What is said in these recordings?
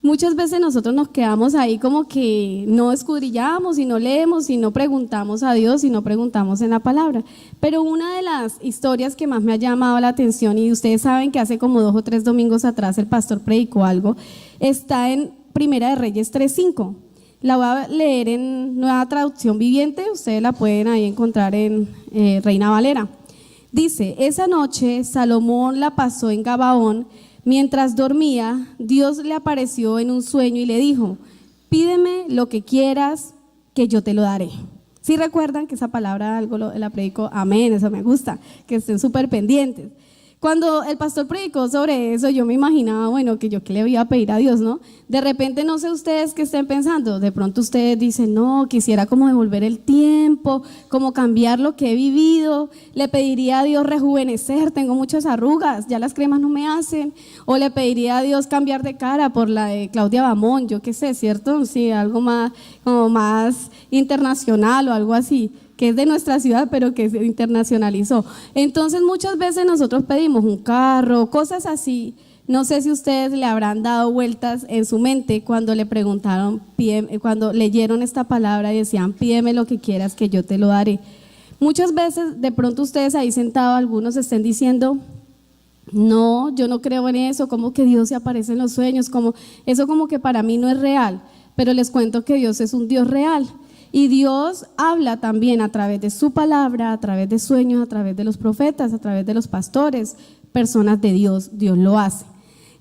Muchas veces nosotros nos quedamos ahí como que no escudriñamos y no leemos y no preguntamos a Dios y no preguntamos en la palabra. Pero una de las historias que más me ha llamado la atención, y ustedes saben que hace como 2 o 3 domingos atrás el pastor predicó algo, está en Primera de Reyes 3:5. La voy a leer en Nueva Traducción Viviente, ustedes la pueden ahí encontrar en Reina Valera. Dice: esa noche Salomón la pasó en Gabaón. Mientras dormía, Dios le apareció en un sueño y le dijo: pídeme lo que quieras, que yo te lo daré. ¿Sí recuerdan que esa palabra algo la predicó? Amén, eso me gusta, que estén súper pendientes. Cuando el pastor predicó sobre eso, yo me imaginaba, bueno, que yo qué le iba a pedir a Dios, ¿no? De repente, no sé ustedes qué estén pensando, de pronto ustedes dicen: no, quisiera como devolver el tiempo, como cambiar lo que he vivido, le pediría a Dios rejuvenecer, tengo muchas arrugas, ya las cremas no me hacen, o le pediría a Dios cambiar de cara por la de Claudia Bamón, yo qué sé, ¿cierto? Sí, algo más, como más internacional o algo así, que es de nuestra ciudad, pero que se internacionalizó. Entonces muchas veces nosotros pedimos un carro, cosas así. No sé si ustedes le habrán dado vueltas en su mente cuando le preguntaron, cuando leyeron esta palabra y decían: pídeme lo que quieras, que yo te lo daré. Muchas veces de pronto ustedes ahí sentados, algunos estén diciendo: no, yo no creo en eso, como que Dios se aparece en los sueños, como eso, como que para mí no es real. Pero les cuento que Dios es un Dios real. Y Dios habla también a través de su palabra, a través de sueños, a través de los profetas, a través de los pastores, personas de Dios, Dios lo hace.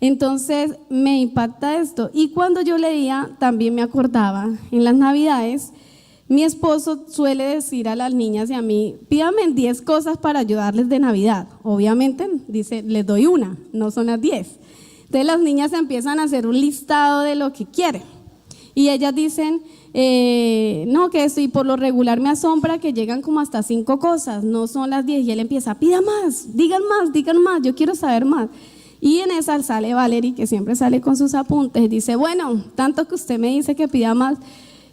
Entonces me impacta esto. Y cuando yo leía, también me acordaba, en las Navidades, mi esposo suele decir a las niñas y a mí: pídame 10 cosas para ayudarles de Navidad. Obviamente, dice, les doy una, no son las 10. Entonces las niñas empiezan a hacer un listado de lo que quieren. Y ellas dicen: no, que esto, y por lo regular me asombra que llegan como hasta 5 cosas, no son las 10, y él empieza: pida más, digan más, yo quiero saber más. Y en esa sale Valerie, que siempre sale con sus apuntes, y dice: bueno, tanto que usted me dice que pida más,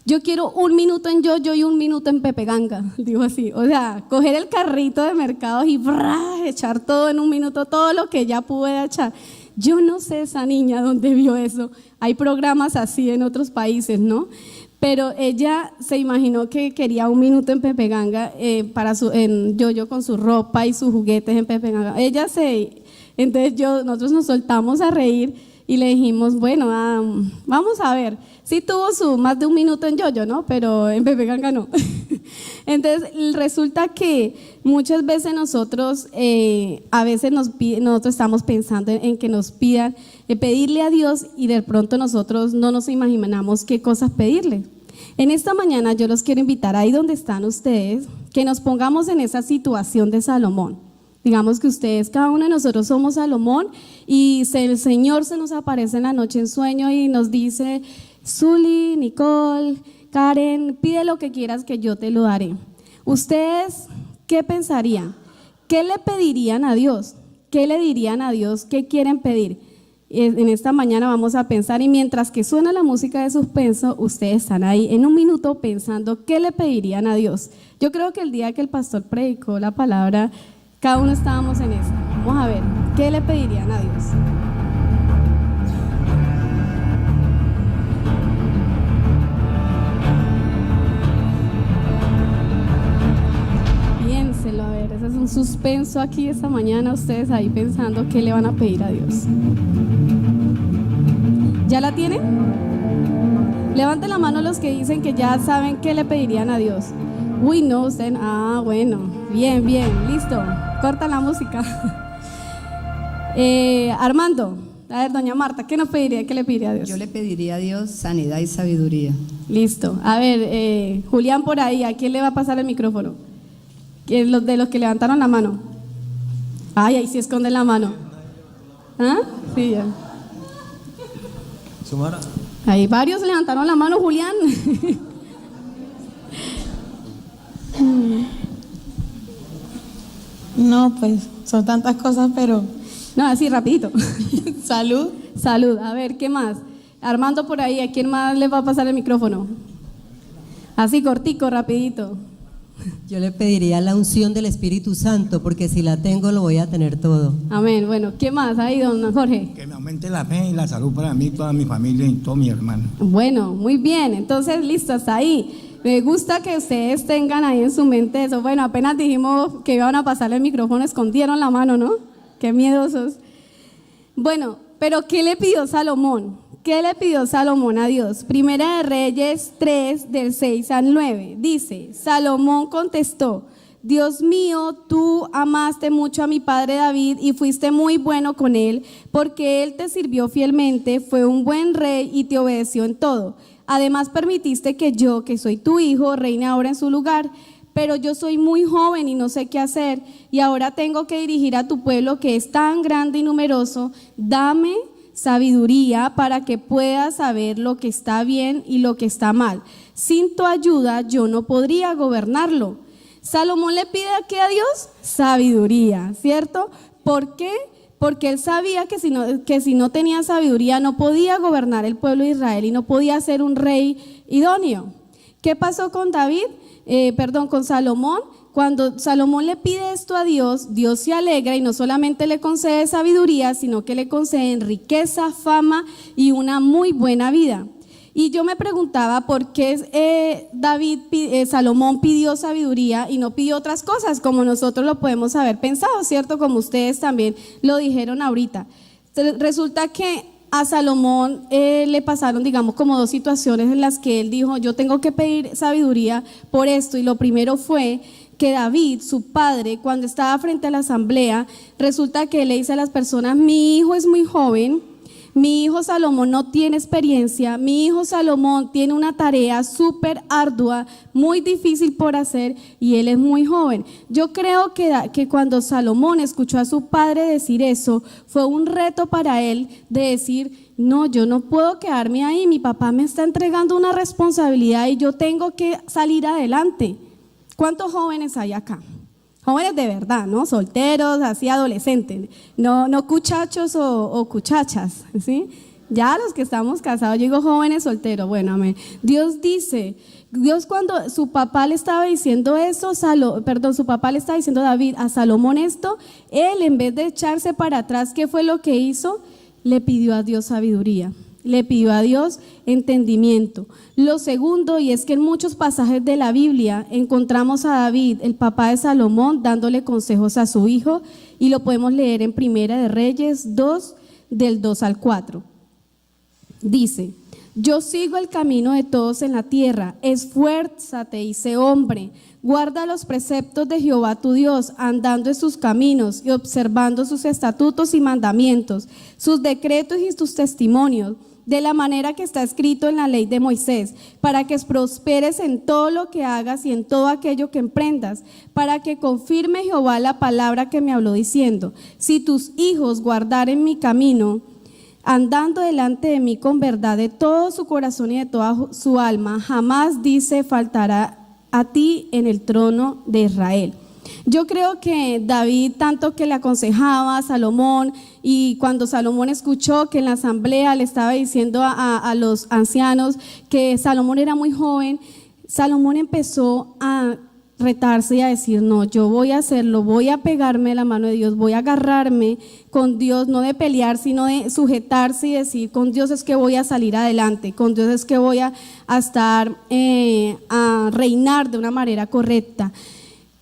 yo quiero 1 minuto en Yo-Yo y 1 minuto en Pepe Ganga. Digo así, o sea, coger el carrito de mercados y echar todo en 1 minuto, todo lo que ella pueda echar. Yo no sé esa niña dónde vio eso. Hay programas así en otros países, ¿no? Pero ella se imaginó que quería 1 minuto en Pepe Ganga, en Yo-Yo, con su ropa y sus juguetes en Pepe Ganga. Entonces nosotros nos soltamos a reír y le dijimos: bueno, vamos a ver. Sí tuvo su más de 1 minuto en Yo-Yo, ¿no? Pero en Pepe Ganga no. Entonces resulta que muchas veces nosotros, a veces nosotros estamos pensando en que nos pidan, pedirle a Dios, y de pronto nosotros no nos imaginamos qué cosas pedirle. En esta mañana yo los quiero invitar, ahí donde están ustedes, que nos pongamos en esa situación de Salomón. Digamos que ustedes, cada uno de nosotros somos Salomón, y el Señor se nos aparece en la noche en sueño y nos dice: Zuli, Nicole, Karen, pide lo que quieras, que yo te lo daré. ¿Ustedes qué pensarían? ¿Qué le pedirían a Dios? ¿Qué le dirían a Dios? ¿Qué quieren pedir? En esta mañana vamos a pensar, y mientras que suena la música de suspenso, ustedes están ahí en 1 minuto pensando qué le pedirían a Dios. Yo creo que el día que el pastor predicó la palabra, cada uno estábamos en eso. Vamos a ver, ¿qué le pedirían a Dios? Piénselo, a ver, ese es un suspenso aquí esta mañana, ustedes ahí pensando qué le van a pedir a Dios. ¿Ya la tienen? Levanten la mano los que dicen que ya saben qué le pedirían a Dios. Uy, no, usted, bueno, bien, listo, corta la música. Armando, a ver, doña Marta, ¿qué le pediría a Dios? Yo le pediría a Dios sanidad y sabiduría. Listo, a ver, Julián por ahí, ¿a quién le va a pasar el micrófono? De los que levantaron la mano. Ay, ahí sí esconden la mano. ¿Ah? Sí, ya. Sumara. Ahí varios levantaron la mano, Julián. No, pues son tantas cosas, pero no, así rapidito. salud. Salud, a ver, ¿qué más? Armando por ahí, ¿a quién más le va a pasar el micrófono? Así cortico, rapidito. Yo le pediría la unción del Espíritu Santo, porque si la tengo lo voy a tener todo. Amén. Bueno, ¿qué más ahí, don Jorge? Que me aumente la fe y la salud para mí, toda mi familia y todos mis hermanos. Bueno, muy bien. Entonces, listo, hasta ahí. Me gusta que ustedes tengan ahí en su mente eso. Bueno, apenas dijimos que iban a pasarle el micrófono, escondieron la mano, ¿no? Qué miedosos. Bueno, pero ¿qué le pidió Salomón? ¿Qué le pidió Salomón a Dios? Primera de Reyes 3, del 6 al 9. Dice, Salomón contestó, Dios mío, tú amaste mucho a mi padre David y fuiste muy bueno con él, porque él te sirvió fielmente, fue un buen rey y te obedeció en todo. Además permitiste que yo, que soy tu hijo, reine ahora en su lugar. Pero yo soy muy joven y no sé qué hacer, y ahora tengo que dirigir a tu pueblo que es tan grande y numeroso. Dame sabiduría para que pueda saber lo que está bien y lo que está mal. Sin tu ayuda yo no podría gobernarlo. Salomón le pide ¿qué a Dios? Sabiduría, ¿cierto? ¿Por qué? Porque él sabía que si no tenía sabiduría no podía gobernar el pueblo de Israel y no podía ser un rey idóneo. ¿Qué pasó con con Salomón? Cuando Salomón le pide esto a Dios, Dios se alegra y no solamente le concede sabiduría, sino que le concede riqueza, fama y una muy buena vida. Y yo me preguntaba por qué Salomón pidió sabiduría y no pidió otras cosas, como nosotros lo podemos haber pensado, ¿cierto? Como ustedes también lo dijeron ahorita. Resulta que a Salomón le pasaron, digamos, como dos situaciones en las que él dijo, yo tengo que pedir sabiduría por esto, y lo primero fue que David, su padre, cuando estaba frente a la asamblea, resulta que le dice a las personas, mi hijo es muy joven, mi hijo Salomón no tiene experiencia, mi hijo Salomón tiene una tarea súper ardua, muy difícil por hacer, y él es muy joven. Yo creo que cuando Salomón escuchó a su padre decir eso, fue un reto para él de decir, no, yo no puedo quedarme ahí, mi papá me está entregando una responsabilidad y yo tengo que salir adelante. ¿Cuántos jóvenes hay acá? Jóvenes de verdad, ¿no? Solteros, así adolescentes, no cuchachos o cuchachas, ¿sí? Ya los que estamos casados, yo digo jóvenes solteros, bueno, amén. Dios cuando su papá le estaba diciendo eso, su papá le estaba diciendo a David, a Salomón esto, él en vez de echarse para atrás, ¿qué fue lo que hizo? Le pidió a Dios sabiduría. Le pidió a Dios entendimiento. Lo segundo, y es que en muchos pasajes de la Biblia encontramos a David, el papá de Salomón, dándole consejos a su hijo, y lo podemos leer en Primera de Reyes 2, del 2 al 4. Dice, yo sigo el camino de todos en la tierra, esfuérzate y sé hombre, guarda los preceptos de Jehová tu Dios, andando en sus caminos y observando sus estatutos y mandamientos, sus decretos y sus testimonios, de la manera que está escrito en la ley de Moisés, para que prosperes en todo lo que hagas y en todo aquello que emprendas, para que confirme Jehová la palabra que me habló diciendo, si tus hijos guardaren mi camino, andando delante de mí con verdad de todo su corazón y de toda su alma, jamás, dice, faltará a ti en el trono de Israel. Yo creo que David, tanto que le aconsejaba a Salomón, y cuando Salomón escuchó que en la asamblea le estaba diciendo a los ancianos que Salomón era muy joven, Salomón empezó a retarse y a decir, no, yo voy a hacerlo, voy a pegarme la mano de Dios, voy a agarrarme con Dios, no de pelear, sino de sujetarse y decir, con Dios es que voy a salir adelante, con Dios es que voy a estar, a reinar de una manera correcta.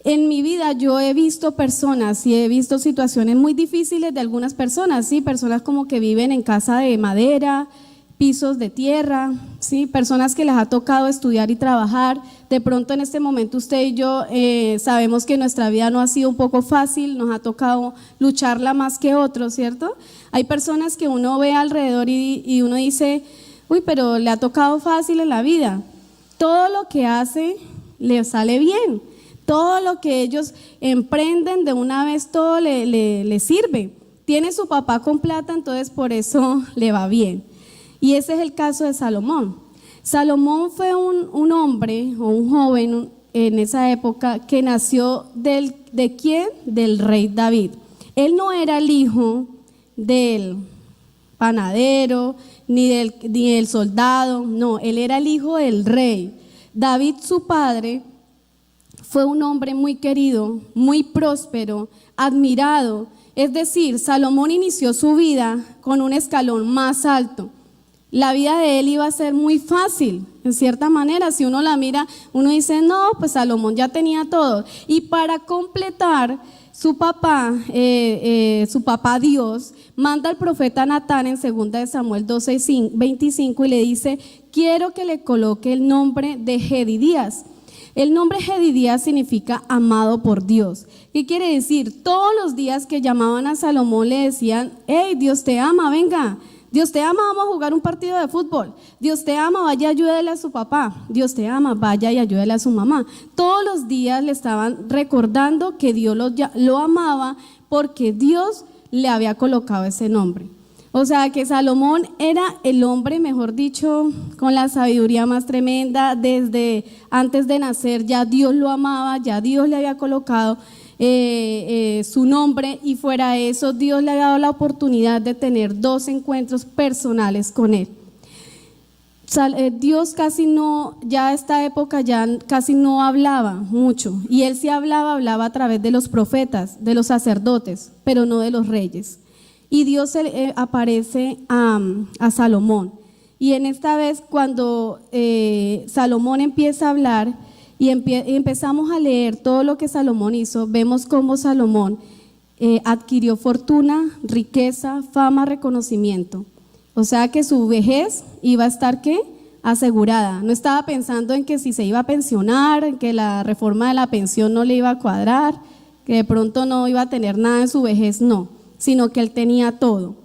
En mi vida yo he visto personas y he visto situaciones muy difíciles de algunas personas, ¿sí? Personas como que viven en casa de madera, pisos de tierra, ¿sí? Personas que les ha tocado estudiar y trabajar. De pronto en este momento usted y yo sabemos que nuestra vida no ha sido un poco fácil, nos ha tocado lucharla más que otros, ¿cierto? Hay personas que uno ve alrededor y uno dice, uy, pero le ha tocado fácil en la vida. Todo lo que hace le sale bien. Todo lo que ellos emprenden de una vez, todo le sirve. Tiene su papá con plata, entonces por eso le va bien. Y ese es el caso de Salomón. Salomón fue un hombre o un joven en esa época que nació ¿de quién? Del rey David. Él no era el hijo del panadero ni del soldado, no, él era el hijo del rey. David, su padre, fue un hombre muy querido, muy próspero, admirado. Es decir, Salomón inició su vida con un escalón más alto. La vida de él iba a ser muy fácil, en cierta manera. Si uno la mira, uno dice, no, pues Salomón ya tenía todo. Y para completar, su papá Dios, manda al profeta Natán en 2 de Samuel 12:25 y le dice, quiero que le coloque el nombre de Jedidías. El nombre Jedidías significa amado por Dios. ¿Qué quiere decir? Todos los días que llamaban a Salomón le decían, hey, Dios te ama, venga. Dios te ama, vamos a jugar un partido de fútbol. Dios te ama, vaya, ayúdele a su papá. Dios te ama, vaya y ayúdele a su mamá. Todos los días le estaban recordando que Dios lo amaba porque Dios le había colocado ese nombre. O sea que Salomón era el hombre, mejor dicho, con la sabiduría más tremenda. Desde antes de nacer ya Dios lo amaba, ya Dios le había colocado su nombre, y fuera de eso Dios le ha dado la oportunidad de tener 2 encuentros personales con él. Dios casi no, ya a esta época ya casi no hablaba mucho, y él sí hablaba a través de los profetas, de los sacerdotes, pero no de los reyes. Y Dios aparece a Salomón, y en esta vez cuando Salomón empieza a hablar y empezamos a leer todo lo que Salomón hizo, vemos cómo Salomón adquirió fortuna, riqueza, fama, reconocimiento. O sea que su vejez iba a estar ¿qué? Asegurada. No estaba pensando en que si se iba a pensionar, en que la reforma de la pensión no le iba a cuadrar, que de pronto no iba a tener nada en su vejez, no, sino que él tenía todo.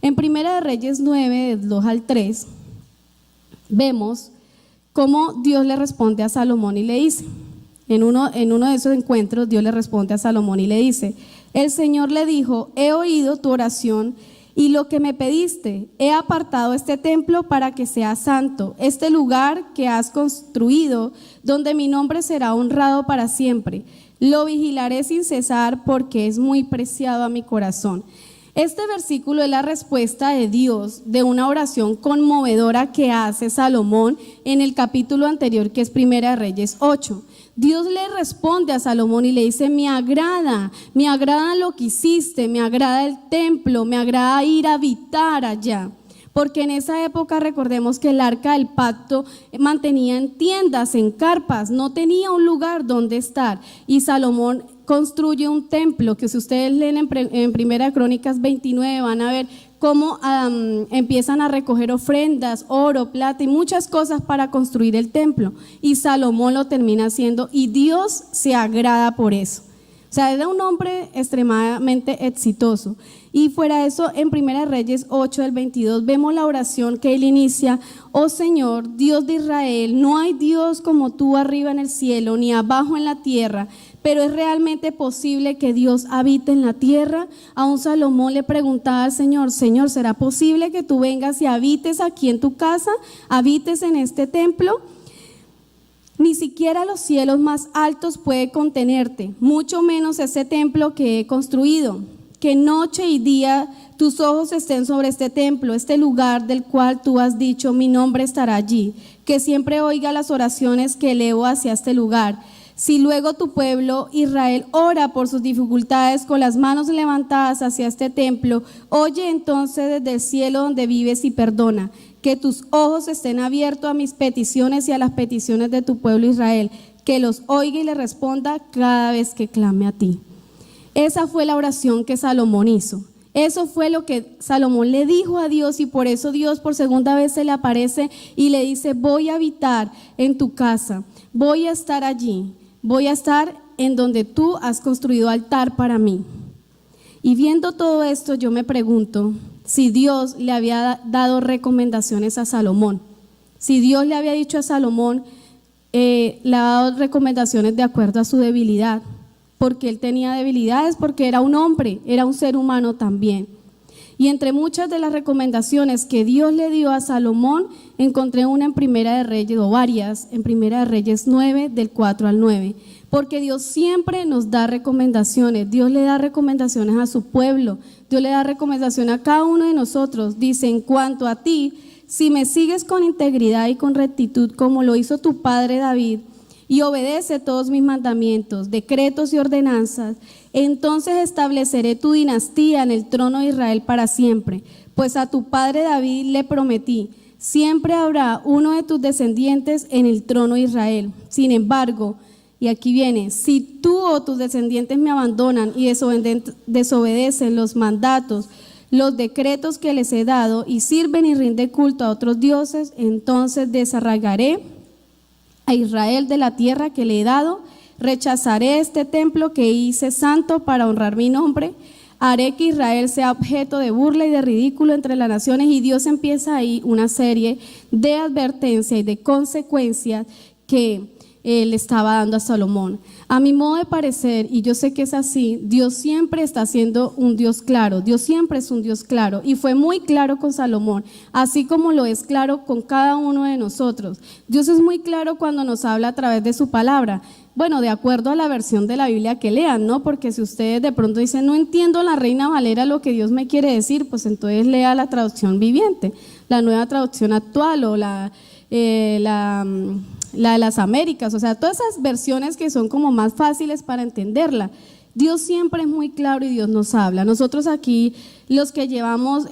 En 1 de Reyes 9, del 2 al 3, vemos cómo Dios le responde a Salomón y le dice, en uno de esos encuentros Dios le responde a Salomón y le dice, el Señor le dijo, he oído tu oración y lo que me pediste, he apartado este templo para que sea santo, este lugar que has construido, donde mi nombre será honrado para siempre. Lo vigilaré sin cesar porque es muy preciado a mi corazón. Este versículo es la respuesta de Dios de una oración conmovedora que hace Salomón en el capítulo anterior, que es 1 de Reyes 8. Dios le responde a Salomón y le dice, me agrada lo que hiciste, me agrada el templo, me agrada ir a habitar allá. Porque en esa época recordemos que el arca del pacto mantenía en tiendas, en carpas, no tenía un lugar donde estar. Y Salomón construye un templo que si ustedes leen en Primera Crónicas 29 van a ver cómo empiezan a recoger ofrendas, oro, plata y muchas cosas para construir el templo. Y Salomón lo termina haciendo y Dios se agrada por eso. O sea, era un hombre extremadamente exitoso. Y fuera de eso, en 1 Reyes 8, del 22, vemos la oración que él inicia, oh Señor, Dios de Israel, no hay Dios como tú arriba en el cielo, ni abajo en la tierra, pero es realmente posible que Dios habite en la tierra. Aún Salomón le preguntaba al Señor, Señor, ¿será posible que tú vengas y habites aquí en tu casa, habites en este templo? Ni siquiera los cielos más altos puede contenerte, mucho menos ese templo que he construido. Que noche y día tus ojos estén sobre este templo, este lugar del cual tú has dicho, mi nombre estará allí. Que siempre oiga las oraciones que elevo hacia este lugar. Si luego tu pueblo Israel ora por sus dificultades con las manos levantadas hacia este templo, oye entonces desde el cielo donde vives y perdona. Que tus ojos estén abiertos a mis peticiones y a las peticiones de tu pueblo Israel, que los oiga y le responda cada vez que clame a ti. Esa fue la oración que Salomón hizo. Eso fue lo que Salomón le dijo a Dios, y por eso Dios por segunda vez se le aparece y le dice, voy a habitar en tu casa, voy a estar allí, voy a estar en donde tú has construido altar para mí. Y viendo todo esto, yo me pregunto si Dios le había dado recomendaciones a Salomón, si Dios le había dicho a Salomón, le ha dado recomendaciones de acuerdo a su debilidad, porque él tenía debilidades, porque era un hombre, era un ser humano también. Y entre muchas de las recomendaciones que Dios le dio a Salomón, encontré una en Primera de Reyes, o varias, en Primera de Reyes 9, del 4 al 9. Porque Dios siempre nos da recomendaciones, Dios le da recomendaciones a su pueblo, Dios le da recomendaciones a cada uno de nosotros. Dice, en cuanto a ti, si me sigues con integridad y con rectitud, como lo hizo tu padre David, y obedece todos mis mandamientos, decretos y ordenanzas, entonces estableceré tu dinastía en el trono de Israel para siempre, pues a tu padre David le prometí, siempre habrá uno de tus descendientes en el trono de Israel. Sin embargo, y aquí viene, si tú o tus descendientes me abandonan y desobedecen los mandatos, los decretos que les he dado y sirven y rinden culto a otros dioses, entonces desarraigaré a Israel de la tierra que le he dado, rechazaré este templo que hice santo para honrar mi nombre, haré que Israel sea objeto de burla y de ridículo entre las naciones. Y Dios empieza ahí una serie de advertencias y de consecuencias que Él estaba dando a Salomón. A mi modo de parecer, y yo sé que es así, Dios siempre está siendo un Dios claro, Dios siempre es un Dios claro, y fue muy claro con Salomón, así como lo es claro con cada uno de nosotros. Dios es muy claro cuando nos habla a través de su palabra. Bueno, de acuerdo a la versión de la Biblia que lean, ¿no? Porque si ustedes de pronto dicen, no entiendo la Reina Valera lo que Dios me quiere decir, pues entonces lea la traducción viviente, la nueva traducción actual o la de las Américas, o sea, todas esas versiones que son como más fáciles para entenderla. Dios siempre es muy claro y Dios nos habla. Nosotros aquí, los que llevamos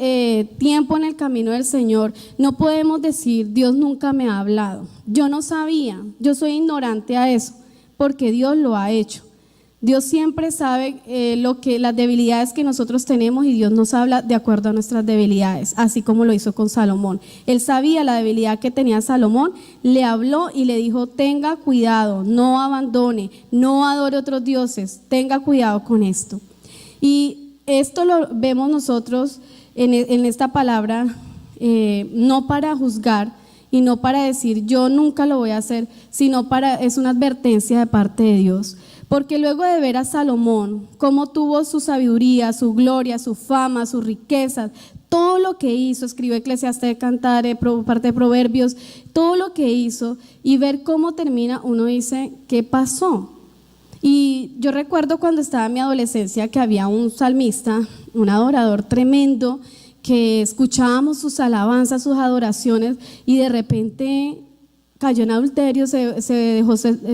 tiempo en el camino del Señor, no podemos decir, Dios nunca me ha hablado. Yo no sabía, yo soy ignorante a eso, porque Dios lo ha hecho. Dios siempre sabe las debilidades que nosotros tenemos y Dios nos habla de acuerdo a nuestras debilidades, así como lo hizo con Salomón. Él sabía la debilidad que tenía Salomón, le habló y le dijo, tenga cuidado, no abandone, no adore otros dioses, tenga cuidado con esto. Y esto lo vemos nosotros en esta palabra, no para juzgar y no para decir yo nunca lo voy a hacer, sino es una advertencia de parte de Dios. Porque luego de ver a Salomón, cómo tuvo su sabiduría, su gloria, su fama, sus riquezas, todo lo que hizo, escribió Eclesiastés, Cantares, parte de Proverbios, todo lo que hizo, y ver cómo termina, uno dice, ¿qué pasó? Y yo recuerdo cuando estaba en mi adolescencia que había un salmista, un adorador tremendo, que escuchábamos sus alabanzas, sus adoraciones, y de repente cayó en adulterio, se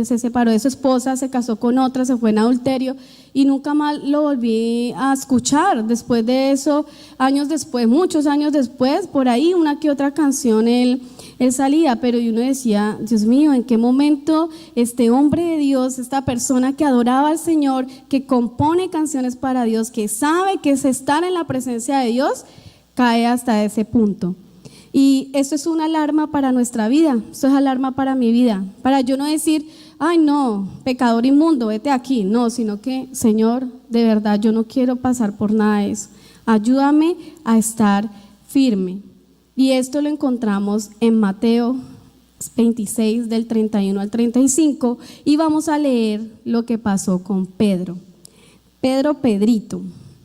separó de su esposa, se casó con otra, se fue en adulterio y nunca más lo volví a escuchar. Después de eso, años después, muchos años después, por ahí una que otra canción él salía, pero uno decía, Dios mío, ¿en qué momento este hombre de Dios, esta persona que adoraba al Señor, que compone canciones para Dios, que sabe que es estar en la presencia de Dios, cae hasta ese punto? Y esto es una alarma para nuestra vida, esto es alarma para mi vida, para yo no decir, ay no, pecador inmundo, vete aquí, no, sino que, Señor, de verdad yo no quiero pasar por nada de eso, ayúdame a estar firme. Y esto lo encontramos en Mateo 26 del 31 al 35 y vamos a leer lo que pasó con Pedro. Pedrito,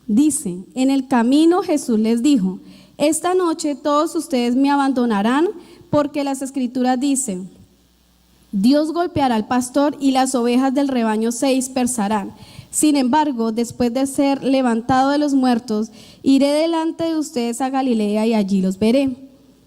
dice, en el camino Jesús les dijo, esta noche todos ustedes me abandonarán porque las escrituras dicen, Dios golpeará al pastor y las ovejas del rebaño se dispersarán. Sin embargo, después de ser levantado de los muertos, iré delante de ustedes a Galilea y allí los veré.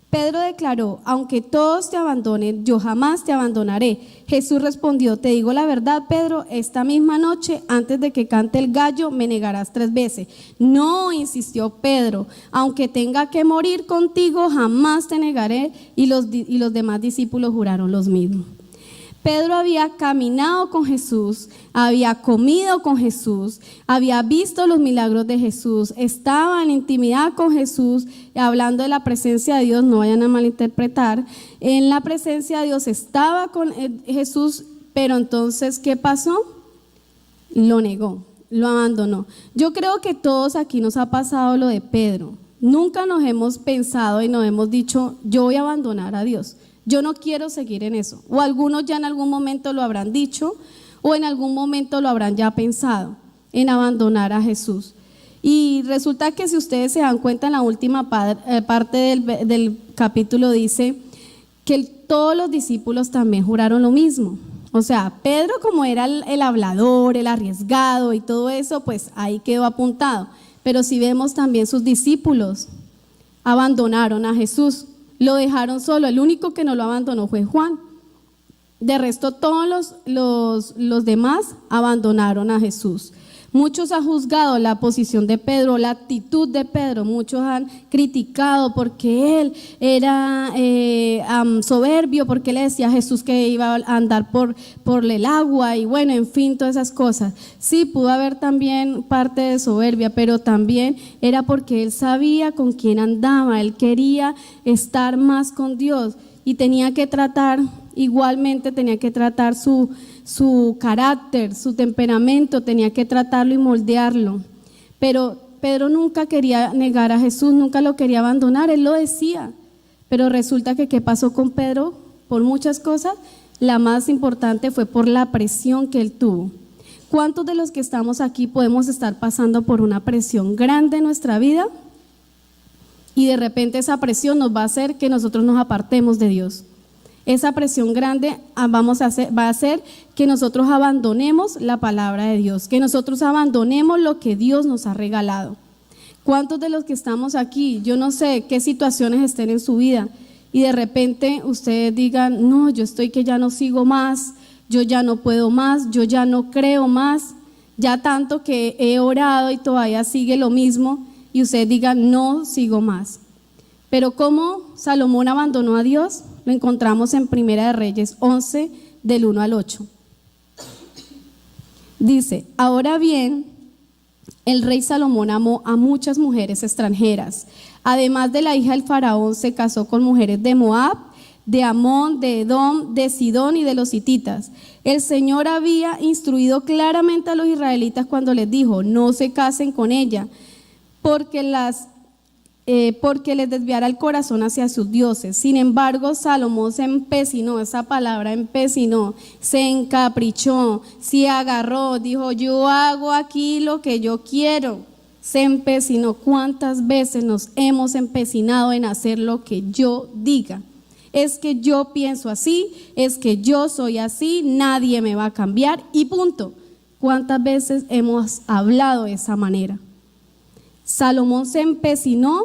Pedro declaró, aunque todos te abandonen, yo jamás te abandonaré. Jesús respondió, te digo la verdad, Pedro, esta misma noche, antes de que cante el gallo, me negarás 3 veces. No, insistió Pedro, aunque tenga que morir contigo, jamás te negaré. Y los demás discípulos juraron los mismos. Pedro había caminado con Jesús, había comido con Jesús, había visto los milagros de Jesús, estaba en intimidad con Jesús, hablando de la presencia de Dios, no vayan a malinterpretar, en la presencia de Dios estaba con Jesús, pero entonces, ¿qué pasó? Lo negó, lo abandonó. Yo creo que todos aquí nos ha pasado lo de Pedro, nunca nos hemos pensado y nos hemos dicho, yo voy a abandonar a Dios. Yo no quiero seguir en eso. O algunos ya en algún momento lo habrán dicho o en algún momento lo habrán ya pensado en abandonar a Jesús. Y resulta que si ustedes se dan cuenta en la última parte del capítulo dice que todos los discípulos también juraron lo mismo. O sea, Pedro como era el hablador, el arriesgado y todo eso, pues ahí quedó apuntado. Pero si vemos también sus discípulos abandonaron a Jesús. Lo dejaron solo, el único que no lo abandonó fue Juan. De resto, todos los demás abandonaron a Jesús. Muchos han juzgado la posición de Pedro, la actitud de Pedro. Muchos han criticado porque él era soberbio, porque le decía a Jesús que iba a andar por el agua y bueno, en fin, todas esas cosas. Sí, pudo haber también parte de soberbia, pero también era porque él sabía con quién andaba, él quería estar más con Dios y tenía que tratar, igualmente tenía que tratar su carácter, su temperamento, tenía que tratarlo y moldearlo. Pero Pedro nunca quería negar a Jesús, nunca lo quería abandonar, él lo decía. Pero resulta que ¿qué pasó con Pedro? Por muchas cosas, la más importante fue por la presión que él tuvo. ¿Cuántos de los que estamos aquí podemos estar pasando por una presión grande en nuestra vida? Y de repente esa presión nos va a hacer que nosotros nos apartemos de Dios. Esa presión grande va a hacer que nosotros abandonemos la palabra de Dios, que nosotros abandonemos lo que Dios nos ha regalado. ¿Cuántos de los que estamos aquí, yo no sé qué situaciones estén en su vida y de repente ustedes digan, no, yo estoy que ya no sigo más, yo ya no puedo más, yo ya no creo más, ya tanto que he orado y todavía sigue lo mismo y ustedes digan, no sigo más? Pero ¿cómo Salomón abandonó a Dios? Lo encontramos en Primera de Reyes 11, del 1 al 8. Dice, ahora bien, el rey Salomón amó a muchas mujeres extranjeras. Además de la hija del faraón, se casó con mujeres de Moab, de Amón, de Edom, de Sidón y de los hititas. El Señor había instruido claramente a los israelitas cuando les dijo, no se casen con ella, porque les desviara el corazón hacia sus dioses. Sin embargo, Salomón se empecinó, esa palabra empecinó, se encaprichó, se agarró, dijo, yo hago aquí lo que yo quiero. Se empecinó. ¿Cuántas veces nos hemos empecinado en hacer lo que yo diga? Es que yo pienso así, es que yo soy así, nadie me va a cambiar y punto. ¿Cuántas veces hemos hablado de esa manera? Salomón se empecinó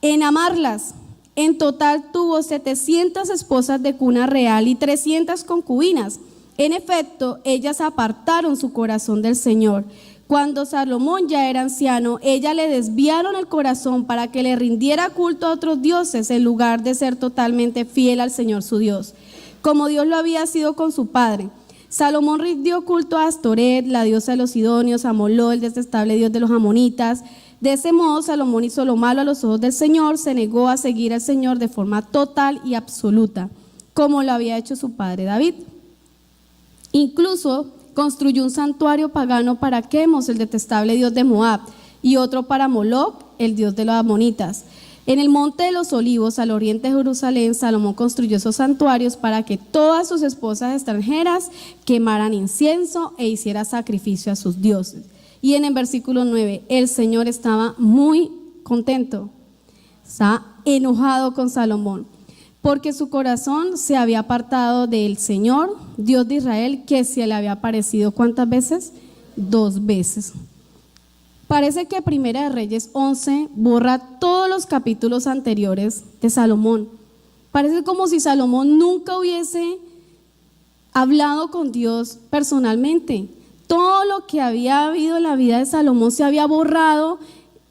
en amarlas. En total tuvo 700 esposas de cuna real y 300 concubinas. En efecto, ellas apartaron su corazón del Señor. Cuando Salomón ya era anciano, ellas le desviaron el corazón para que le rindiera culto a otros dioses en lugar de ser totalmente fiel al Señor su Dios, como Dios lo había sido con su padre. Salomón rindió culto a Astoret, la diosa de los sidonios, a Moló, el detestable dios de los amonitas. De ese modo, Salomón hizo lo malo a los ojos del Señor, se negó a seguir al Señor de forma total y absoluta, como lo había hecho su padre David. Incluso construyó un santuario pagano para Quemos, el detestable dios de Moab, y otro para Moloc, el dios de los amonitas. En el monte de los olivos, al oriente de Jerusalén, Salomón construyó esos santuarios para que todas sus esposas extranjeras quemaran incienso e hicieran sacrificio a sus dioses. Y en el versículo 9, el Señor estaba muy contento, está enojado con Salomón, porque su corazón se había apartado del Señor, Dios de Israel, que se le había aparecido ¿cuántas veces? 2 veces. Parece que Primera de Reyes 11 borra todos los capítulos anteriores de Salomón. Parece como si Salomón nunca hubiese hablado con Dios personalmente. Todo lo que había habido en la vida de Salomón se había borrado,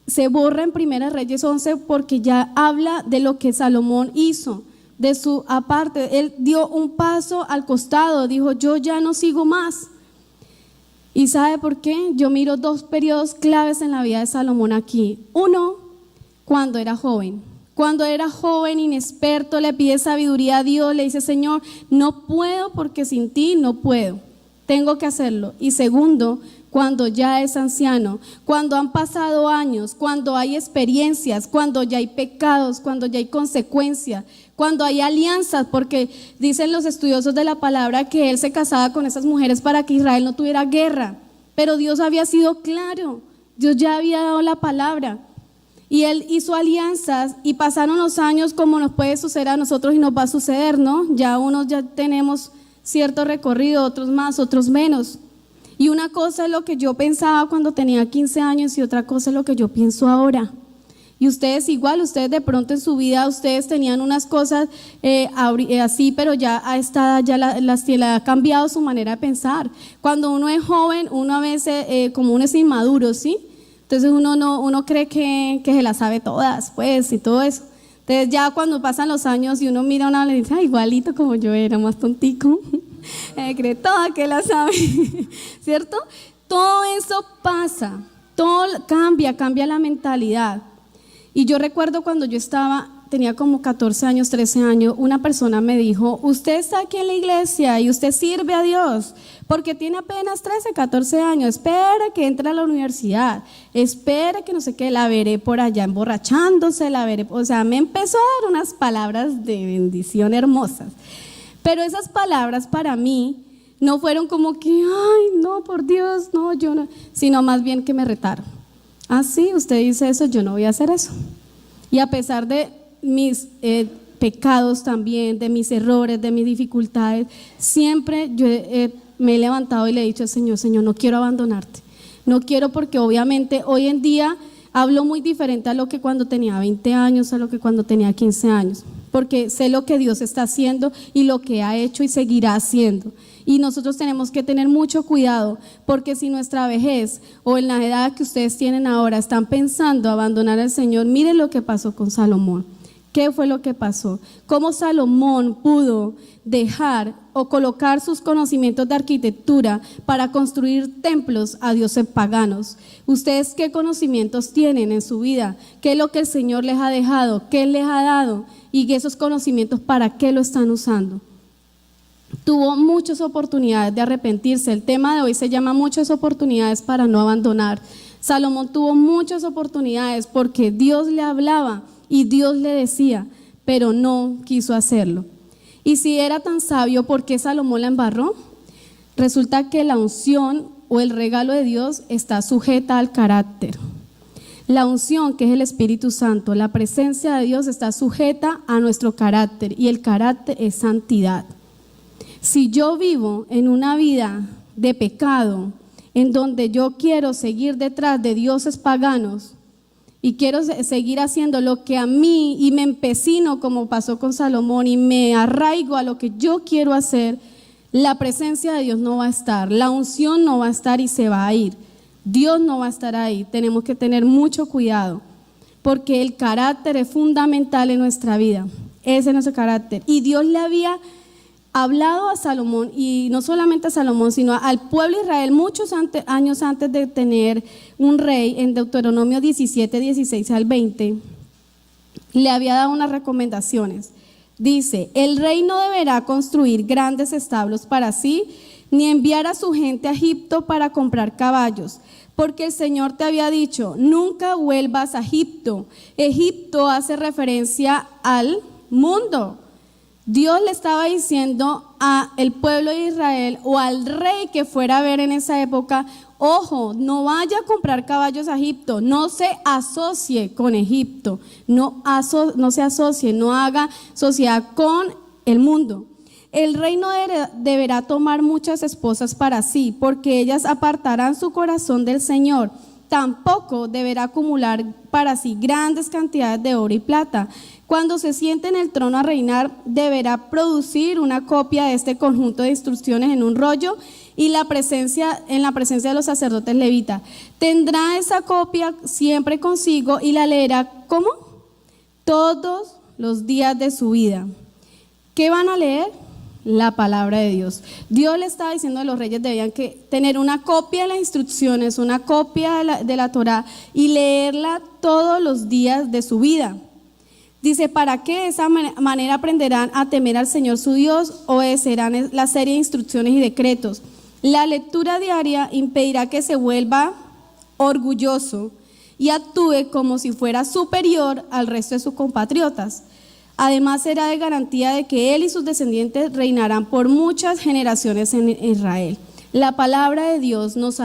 se borra en Primera de Reyes 11 porque ya habla de lo que Salomón hizo, de su aparte. Él dio un paso al costado, dijo, yo ya no sigo más. ¿Y sabe por qué? Yo miro 2 periodos claves en la vida de Salomón aquí. Uno, cuando era joven. Cuando era joven, inexperto, le pide sabiduría a Dios, le dice, Señor, no puedo porque sin ti no puedo, tengo que hacerlo. Y segundo, cuando ya es anciano, cuando han pasado años, cuando hay experiencias, cuando ya hay pecados, cuando ya hay consecuencias, cuando hay alianzas, porque dicen los estudiosos de la palabra que él se casaba con esas mujeres para que Israel no tuviera guerra, pero Dios había sido claro, Dios ya había dado la palabra y él hizo alianzas y pasaron los años como nos puede suceder a nosotros y nos va a suceder, ¿no? Ya unos ya tenemos cierto recorrido, otros más, otros menos. Y una cosa es lo que yo pensaba cuando tenía 15 años y otra cosa es lo que yo pienso ahora. Y ustedes igual, ustedes de pronto en su vida, ustedes tenían unas cosas así, pero ya a esta edad ya le ha cambiado su manera de pensar. Cuando uno es joven, uno a veces, como uno es inmaduro, ¿sí? Entonces uno cree que se las sabe todas, pues, y todo eso. Entonces ya cuando pasan los años y uno mira a una le dice, igualito como yo era, más tontico, cree toda que la sabe, ¿cierto? Todo eso pasa, todo cambia la mentalidad. Y yo recuerdo cuando yo tenía como 14 años, 13 años, una persona me dijo, usted está aquí en la iglesia y usted sirve a Dios, porque tiene apenas 13, 14 años, espera que entre a la universidad, espera que no sé qué, la veré por allá emborrachándose, la veré, o sea, me empezó a dar unas palabras de bendición hermosas, pero esas palabras para mí no fueron como que, ay, no, por Dios, no, yo no, sino más bien que me retaron. Ah, sí, usted dice eso, yo no voy a hacer eso. Y a pesar de mis pecados también, de mis errores, de mis dificultades, siempre yo me he levantado y le he dicho al Señor, Señor, no quiero abandonarte. No quiero porque obviamente hoy en día hablo muy diferente a lo que cuando tenía 20 años, a lo que cuando tenía 15 años. Porque sé lo que Dios está haciendo y lo que ha hecho y seguirá haciendo. Y nosotros tenemos que tener mucho cuidado, porque si nuestra vejez o en la edad que ustedes tienen ahora están pensando abandonar al Señor, miren lo que pasó con Salomón. ¿Qué fue lo que pasó? ¿Cómo Salomón pudo dejar o colocar sus conocimientos de arquitectura para construir templos a dioses paganos? ¿Ustedes qué conocimientos tienen en su vida? ¿Qué es lo que el Señor les ha dejado? ¿Qué les ha dado? Y esos conocimientos, ¿para qué lo están usando? Tuvo muchas oportunidades de arrepentirse. El tema de hoy se llama muchas oportunidades para no abandonar. Salomón tuvo muchas oportunidades porque Dios le hablaba y Dios le decía, pero no quiso hacerlo. Y si era tan sabio, ¿por qué Salomón la embarró? Resulta que la unción o el regalo de Dios está sujeta al carácter. La unción, que es el Espíritu Santo, la presencia de Dios está sujeta a nuestro carácter y el carácter es santidad. Si yo vivo en una vida de pecado, en donde yo quiero seguir detrás de dioses paganos y quiero seguir haciendo lo que a mí y me empecino como pasó con Salomón y me arraigo a lo que yo quiero hacer, la presencia de Dios no va a estar, la unción no va a estar y se va a ir. Dios no va a estar ahí. Tenemos que tener mucho cuidado porque el carácter es fundamental en nuestra vida. Ese es nuestro carácter. Y Dios le había hablado a Salomón, y no solamente a Salomón, sino al pueblo de Israel muchos años antes de tener un rey. En Deuteronomio 17, 16 al 20, le había dado unas recomendaciones. Dice, el rey no deberá construir grandes establos para sí, ni enviar a su gente a Egipto para comprar caballos, porque el Señor te había dicho, nunca vuelvas a Egipto. Egipto hace referencia al mundo. Dios le estaba diciendo al pueblo de Israel o al rey que fuera a ver en esa época, ojo, no vaya a comprar caballos a Egipto, no se asocie con Egipto, no se asocie, no haga sociedad con el mundo. El rey no deberá tomar muchas esposas para sí, porque ellas apartarán su corazón del Señor. Tampoco deberá acumular para sí grandes cantidades de oro y plata. Cuando se siente en el trono a reinar, deberá producir una copia de este conjunto de instrucciones en un rollo y en la presencia de los sacerdotes levitas. Tendrá esa copia siempre consigo y la leerá, ¿cómo? Todos los días de su vida. ¿Qué van a leer? La palabra de Dios. Dios le estaba diciendo a los reyes debían que tener una copia de las instrucciones, una copia de la Torá y leerla todos los días de su vida. Dice, ¿para qué de esa manera aprenderán a temer al Señor su Dios? Obedecerán la serie de instrucciones y decretos. La lectura diaria impedirá que se vuelva orgulloso y actúe como si fuera superior al resto de sus compatriotas. Además, será de garantía de que él y sus descendientes reinarán por muchas generaciones en Israel. La palabra de Dios nos va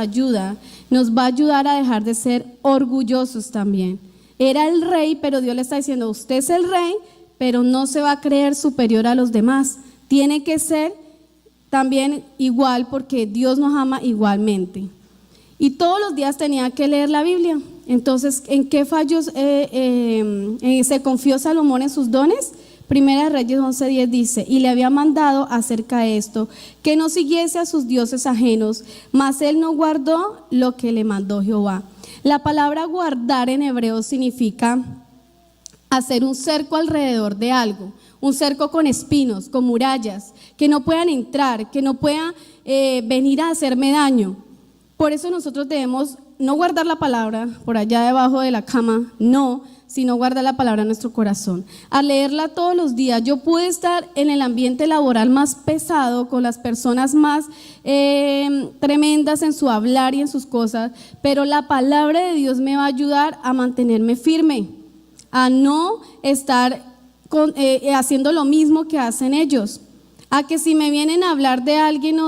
a ayudar a dejar de ser orgullosos también. Era el rey, pero Dios le está diciendo, usted es el rey, pero no se va a creer superior a los demás. Tiene que ser también igual porque Dios nos ama igualmente. Y todos los días tenía que leer la Biblia. Entonces, ¿en qué fallos se confió Salomón en sus dones? Primera de Reyes 11:10 dice, y le había mandado acerca de esto, que no siguiese a sus dioses ajenos, mas él no guardó lo que le mandó Jehová. La palabra guardar en hebreo significa hacer un cerco alrededor de algo, un cerco con espinos, con murallas, que no puedan entrar, que no puedan venir a hacerme daño. Por eso nosotros debemos no guardar la palabra por allá debajo de la cama, no, sino guardar la palabra en nuestro corazón. Al leerla todos los días, yo pude estar en el ambiente laboral más pesado, con las personas más tremendas en su hablar y en sus cosas, pero la palabra de Dios me va a ayudar a mantenerme firme, a no estar haciendo lo mismo que hacen ellos. A que si me vienen a hablar de alguien o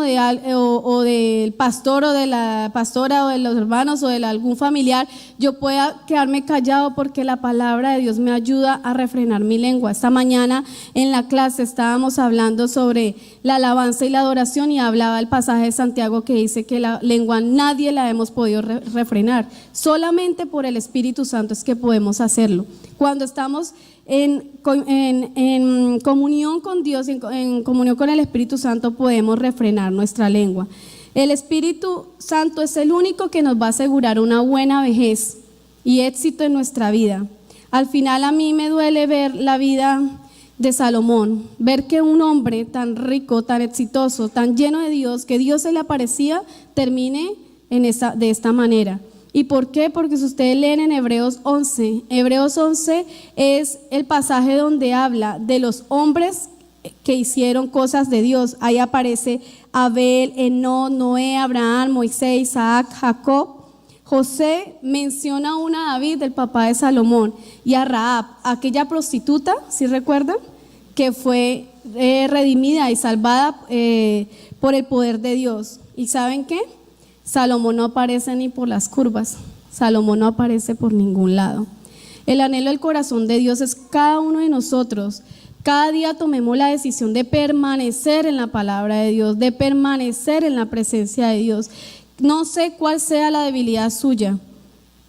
del pastor o de la pastora o de los hermanos o de algún familiar, yo pueda quedarme callado porque la palabra de Dios me ayuda a refrenar mi lengua. Esta mañana en la clase estábamos hablando sobre la alabanza y la adoración y hablaba el pasaje de Santiago que dice que la lengua nadie la hemos podido refrenar, solamente por el Espíritu Santo es que podemos hacerlo. Cuando estamos en comunión con Dios, en comunión con el Espíritu Santo, podemos refrenar nuestra lengua. El Espíritu Santo es el único que nos va a asegurar una buena vejez y éxito en nuestra vida. Al final a mí me duele ver la vida de Salomón, ver que un hombre tan rico, tan exitoso, tan lleno de Dios, que Dios se le aparecía, termine de esta manera. ¿Y por qué? Porque si ustedes leen en Hebreos 11 es el pasaje donde habla de los hombres que hicieron cosas de Dios. Ahí aparece Abel, Enoc, Noé, Abraham, Moisés, Isaac, Jacob. José menciona a una David, el papá de Salomón, y a Rahab, aquella prostituta, ¿sí recuerdan? Que fue redimida y salvada por el poder de Dios. ¿Y saben qué? Salomón no aparece ni por las curvas, Salomón no aparece por ningún lado. El anhelo del corazón de Dios es cada uno de nosotros. Cada día tomemos la decisión de permanecer en la palabra de Dios, de permanecer en la presencia de Dios. No sé cuál sea la debilidad suya,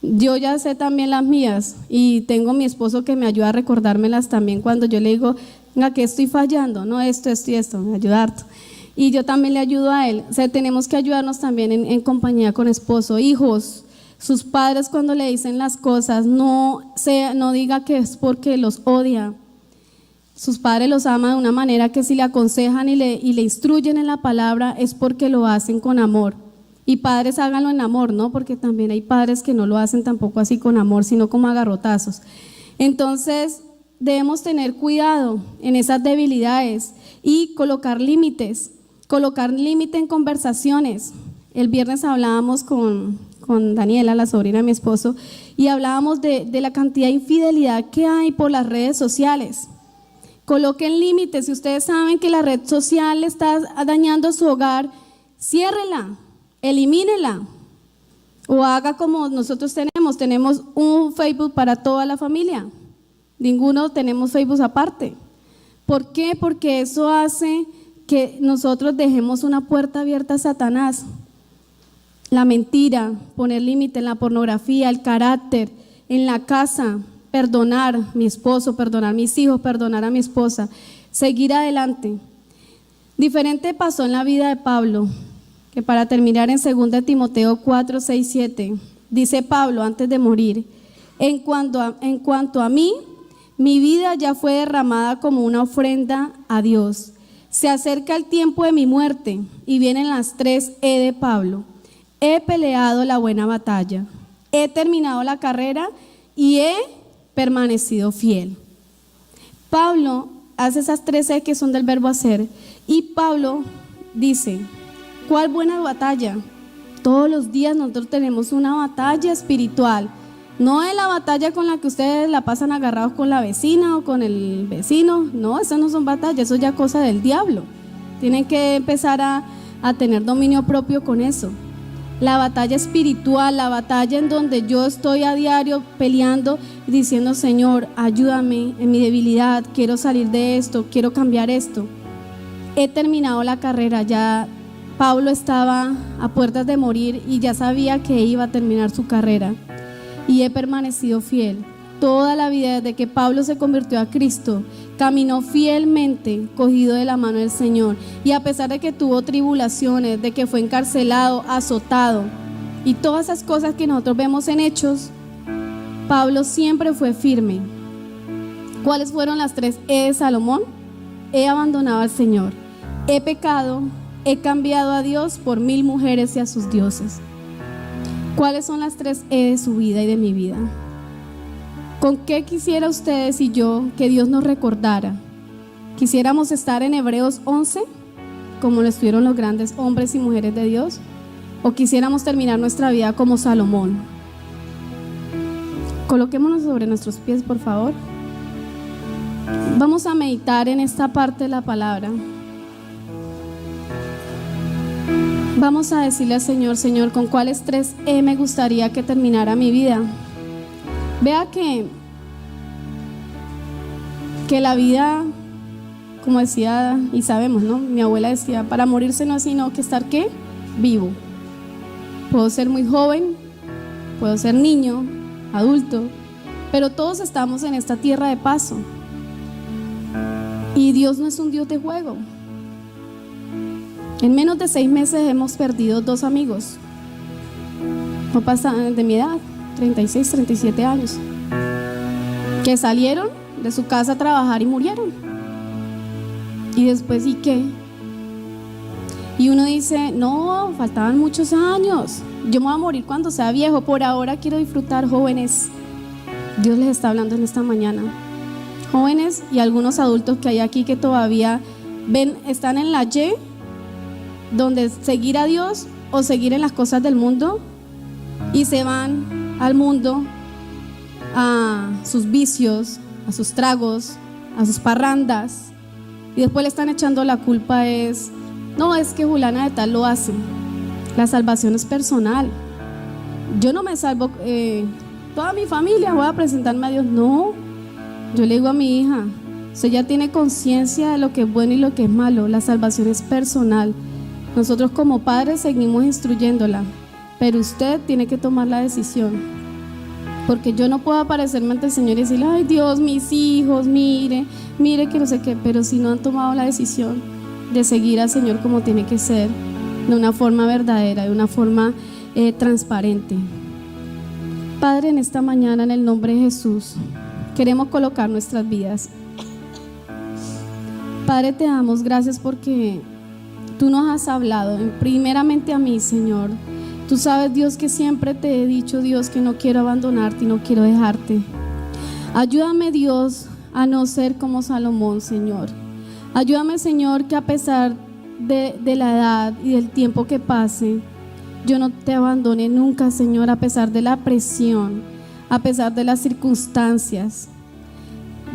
yo ya sé también las mías y tengo mi esposo que me ayuda a recordármelas también cuando yo le digo, venga, que estoy fallando, no esto y esto, me ayuda harto. Y yo también le ayudo a él. O sea, tenemos que ayudarnos también en compañía con esposo. Hijos, sus padres cuando le dicen las cosas, no diga que es porque los odia. Sus padres los aman de una manera que si le aconsejan y le instruyen en la palabra es porque lo hacen con amor. Y padres, háganlo en amor, ¿no? Porque también hay padres que no lo hacen tampoco así con amor, sino como a garrotazos. Entonces, debemos tener cuidado en esas debilidades y colocar límites en conversaciones. El viernes hablábamos con Daniela, la sobrina de mi esposo, y hablábamos de la cantidad de infidelidad que hay por las redes sociales. Coloquen límites. Si ustedes saben que la red social está dañando su hogar, ciérrela, elimínela. O haga como nosotros tenemos un Facebook para toda la familia. Ninguno tenemos Facebook aparte. ¿Por qué? Porque eso hace que nosotros dejemos una puerta abierta a Satanás. La mentira, poner límite en la pornografía, el carácter, en la casa, perdonar a mi esposo, perdonar a mis hijos, perdonar a mi esposa, seguir adelante. Diferente pasó en la vida de Pablo, que para terminar en 2 Timoteo 4, 6, 7, dice Pablo antes de morir, en cuanto a mí, mi vida ya fue derramada como una ofrenda a Dios. Se acerca el tiempo de mi muerte y vienen las 3 E de Pablo. He peleado la buena batalla, he terminado la carrera y he permanecido fiel. Pablo hace esas 3 E que son del verbo hacer y Pablo dice, ¿cuál buena batalla? Todos los días nosotros tenemos una batalla espiritual. No es la batalla con la que ustedes la pasan agarrados con la vecina o con el vecino. No, esas no son batallas, eso es ya cosa del diablo. Tienen que empezar a tener dominio propio con eso. La batalla espiritual, la batalla en donde yo estoy a diario peleando y diciendo, Señor, ayúdame en mi debilidad, quiero salir de esto, quiero cambiar esto. He terminado la carrera, ya Pablo estaba a puertas de morir y ya sabía que iba a terminar su carrera. y he permanecido fiel. Toda la vida desde que Pablo se convirtió a Cristo, caminó fielmente cogido de la mano del Señor. Y a pesar de que tuvo tribulaciones, de que fue encarcelado, azotado y todas esas cosas que nosotros vemos en Hechos, Pablo siempre fue firme. ¿Cuáles fueron las 3 E de Salomón? He abandonado al Señor, he pecado, he cambiado a Dios por 1000 mujeres y a sus dioses. ¿Cuáles son las 3 E de su vida y de mi vida? ¿Con qué quisiera ustedes y yo que Dios nos recordara? ¿Quisiéramos estar en Hebreos 11, como lo estuvieron los grandes hombres y mujeres de Dios? ¿O quisiéramos terminar nuestra vida como Salomón? Coloquémonos sobre nuestros pies, por favor. Vamos a meditar en esta parte de la palabra. Vamos a decirle al Señor: Señor, ¿con cuáles 3 E me gustaría que terminara mi vida? Vea que la vida, como decía y sabemos, ¿no? Mi abuela decía, para morirse no es sino que estar, ¿qué? Vivo. Puedo ser muy joven, puedo ser niño, adulto, pero todos estamos en esta tierra de paso. Y Dios no es un Dios de juego. En menos de 6 meses hemos perdido 2 amigos. No pasa de mi edad, 36, 37 años, que salieron de su casa a trabajar y murieron. Y después, ¿y qué? Y uno dice, no, faltaban muchos años, yo me voy a morir cuando sea viejo, por ahora quiero disfrutar. Jóvenes, Dios les está hablando en esta mañana. Jóvenes y algunos adultos que hay aquí que todavía están en la Y, donde seguir a Dios o seguir en las cosas del mundo, y se van al mundo, a sus vicios, a sus tragos, a sus parrandas, y después le están echando la culpa. No, es que fulana de tal lo hace. La salvación es personal. Yo no me salvo, toda mi familia voy a presentarme a Dios. No, yo le digo a mi hija, usted ya tiene conciencia de lo que es bueno y lo que es malo. La salvación es personal. Nosotros como padres seguimos instruyéndola, pero usted tiene que tomar la decisión, porque yo no puedo aparecerme ante el Señor y decirle, ay Dios, mis hijos, mire que no sé qué, pero si no han tomado la decisión de seguir al Señor como tiene que ser, de una forma verdadera, de una forma transparente. Padre, en esta mañana, en el nombre de Jesús, queremos colocar nuestras vidas. Padre, te damos gracias porque tú nos has hablado, primeramente a mí, Señor. Tú sabes, Dios, que siempre te he dicho, Dios, que no quiero abandonarte y no quiero dejarte. Ayúdame, Dios, a no ser como Salomón, Señor. Ayúdame, Señor, que a pesar de la edad y del tiempo que pase, yo no te abandone nunca, Señor, a pesar de la presión, a pesar de las circunstancias.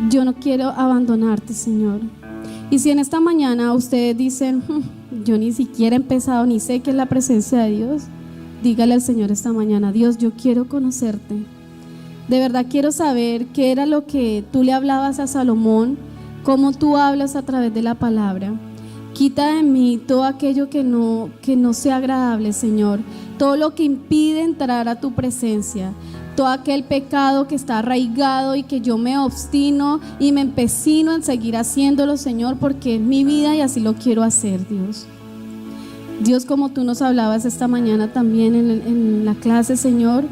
Yo no quiero abandonarte, Señor. Y si en esta mañana ustedes dicen, yo ni siquiera he empezado, ni sé qué es la presencia de Dios, dígale al Señor esta mañana, Dios, yo quiero conocerte. De verdad quiero saber qué era lo que tú le hablabas a Salomón, cómo tú hablas a través de la palabra. Quita de mí todo aquello que no sea agradable, Señor, todo lo que impide entrar a tu presencia, todo aquel pecado que está arraigado y que yo me obstino y me empecino en seguir haciéndolo, Señor, porque es mi vida y así lo quiero hacer, Dios. Dios, como tú nos hablabas esta mañana también en la clase, Señor,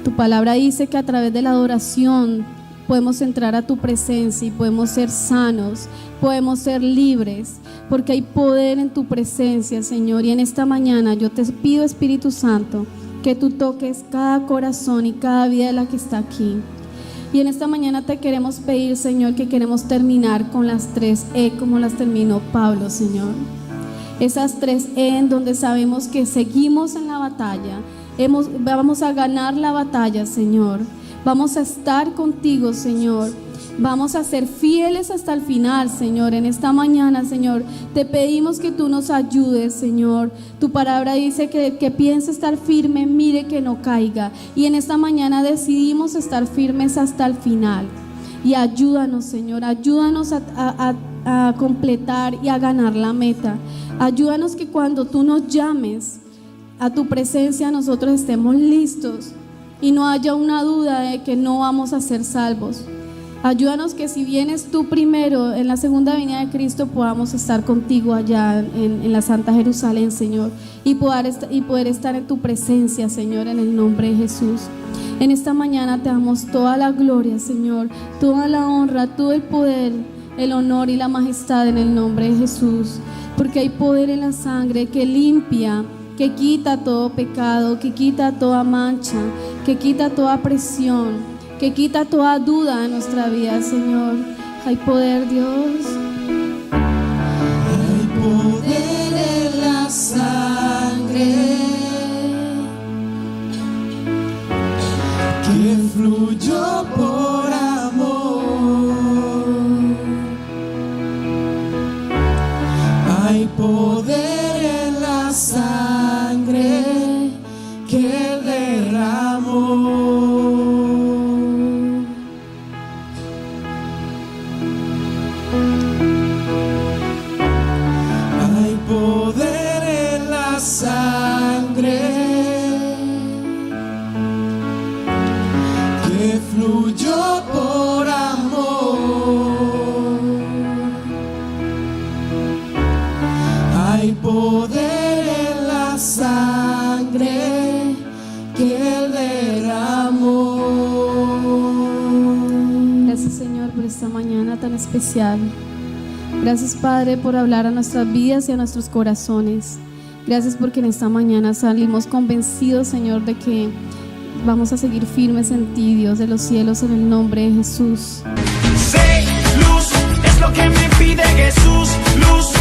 tu palabra dice que a través de la adoración podemos entrar a tu presencia y podemos ser sanos, podemos ser libres, porque hay poder en tu presencia, Señor. Y en esta mañana yo te pido, Espíritu Santo, que tú toques cada corazón y cada vida de la que está aquí. Y en esta mañana te queremos pedir, Señor, que queremos terminar con las 3 E como las terminó Pablo, Señor. Esas 3 E en donde sabemos que seguimos en la batalla. Vamos a ganar la batalla, Señor. Vamos a estar contigo, Señor. Vamos a ser fieles hasta el final, Señor. En esta mañana, Señor, te pedimos que tú nos ayudes, Señor. Tu palabra dice que el que piense estar firme, mire que no caiga. Y en esta mañana decidimos estar firmes hasta el final. Y ayúdanos, Señor, ayúdanos a completar y a ganar la meta. Ayúdanos que cuando tú nos llames a tu presencia, nosotros estemos listos y no haya una duda de que no vamos a ser salvos. Ayúdanos que si vienes tú primero en la segunda venida de Cristo, podamos estar contigo allá en la Santa Jerusalén, Señor, y poder estar en tu presencia, Señor, en el nombre de Jesús. En esta mañana te damos toda la gloria, Señor, toda la honra, todo el poder, el honor y la majestad en el nombre de Jesús, porque hay poder en la sangre que limpia, que quita todo pecado, que quita toda mancha, que quita toda presión, que quita toda duda de nuestra vida, Señor. Hay poder, Dios. Hay poder en la sangre que fluyó por amor. Hay poder en la sangre que derramó. Hay poder en la sangre que fluyó por amor. Hay poder en la sangre que derramó. Gracias, Señor, por esta mañana tan especial. Gracias, Padre, por hablar a nuestras vidas y a nuestros corazones. Gracias porque en esta mañana salimos convencidos, Señor, de que vamos a seguir firmes en ti, Dios de los cielos, en el nombre de Jesús. Sé, luz, es lo que me pide Jesús, luz.